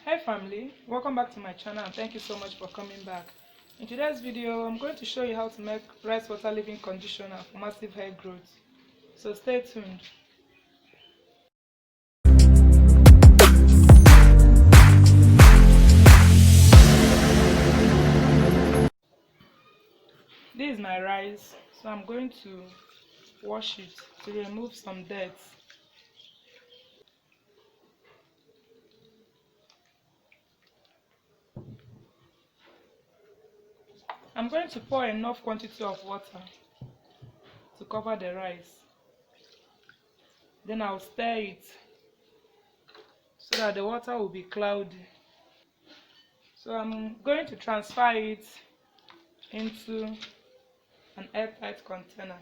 Hi family, welcome back to my channel and thank you so much for coming back. In today's video, I'm going to show you how to make rice water leave-in conditioner for massive hair growth. So stay tuned. This is my rice, so I'm going to wash it to remove some dirt. I'm going to pour enough quantity of water to cover the rice. Then I'll stir it so that the water will be cloudy. So I'm going to transfer it into an airtight container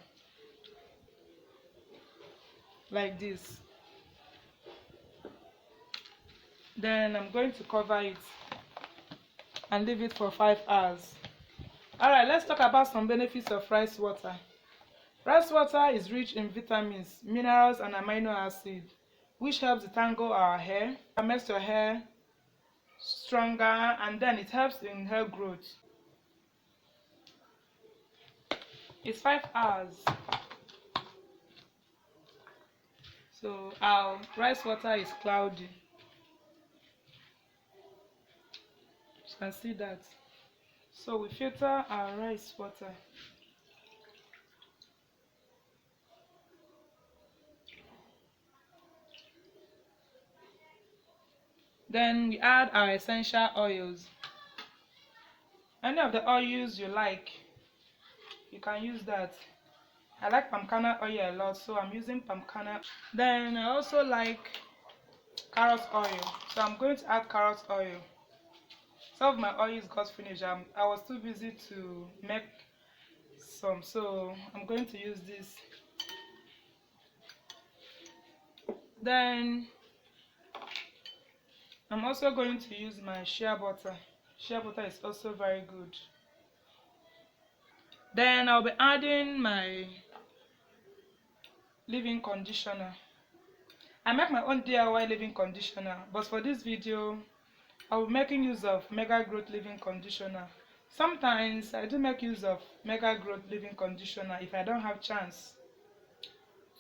like this. Then I'm going to cover it and leave it for 5 hours. Alright, let's talk about some benefits of rice water. Rice water is rich in vitamins, minerals and amino acids, which helps detangle our hair, and makes your hair stronger, and then it helps in hair growth. It's 5 hours. So our rice water is cloudy. You can see that. So we filter our rice water. Then we add our essential oils. Any of the oils you like, you can use that. I like palm kernel oil a lot, so I'm using palm kernel. Then I also like carrot oil, so I'm going to add carrot oil. Some of my oils got finished. I was too busy to make some, so I'm going to use this. Then I'm also going to use my shea butter. Shea butter is also very good. Then I'll be adding my leave-in conditioner. I make my own DIY leave-in conditioner, but for this video I'll be making use of Mega Growth leave-in conditioner. Sometimes I do make use of Mega Growth leave-in conditioner if I don't have chance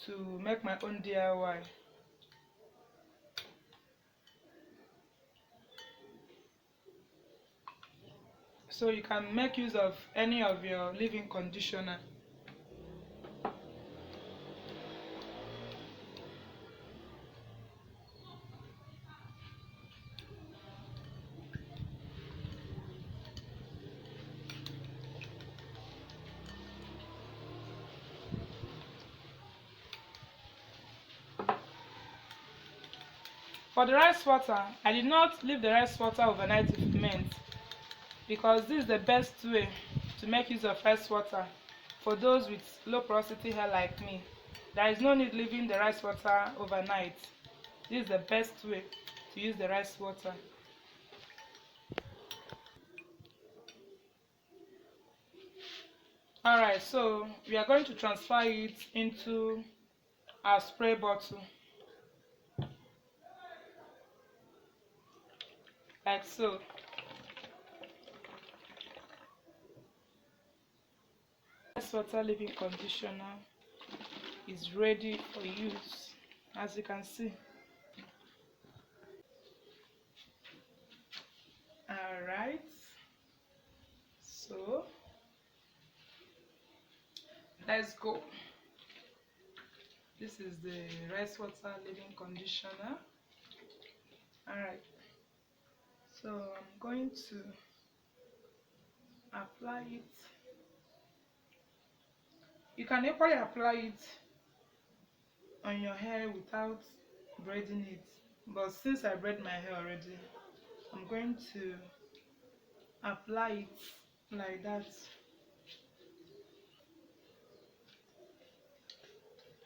to make my own DIY. So you can make use of any of your leave-in conditioner. For the rice water, I did not leave the rice water overnight to ferment, because this is the best way to make use of rice water for those with low porosity hair like me. There is no need leaving the rice water overnight. This is the best way to use the rice water. Alright, so we are going to transfer it into our spray bottle like so. Rice water leave-in conditioner is ready for use, as you can see. Alright, so let's go. This is the rice water leave-in conditioner. Alright, so I'm going to apply it. You can equally apply it on your hair without braiding it, but since I braid my hair already, I'm going to apply it like that.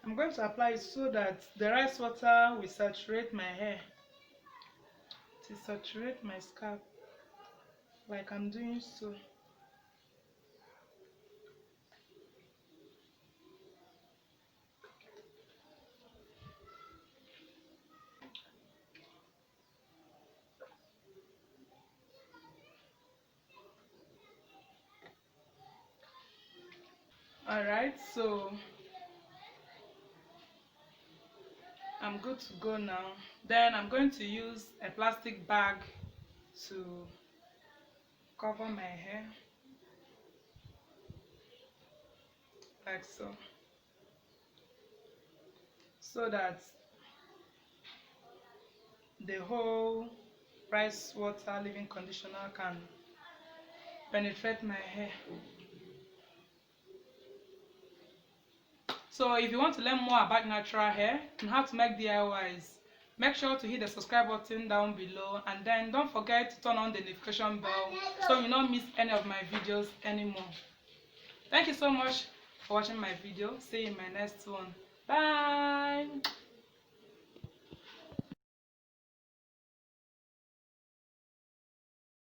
I'm going to apply it so that the rice water will saturate my hair, to saturate my scalp, like I'm doing so. Alright, so I'm good to go now. Then I'm going to use a plastic bag to cover my hair, like so that the whole rice water leave-in conditioner can penetrate my hair. So if you want to learn more about natural hair and how to make DIYs, make sure to hit the subscribe button down below, and then don't forget to turn on the notification bell so you don't miss any of my videos anymore. Thank you so much for watching my video. See you in my next one. Bye.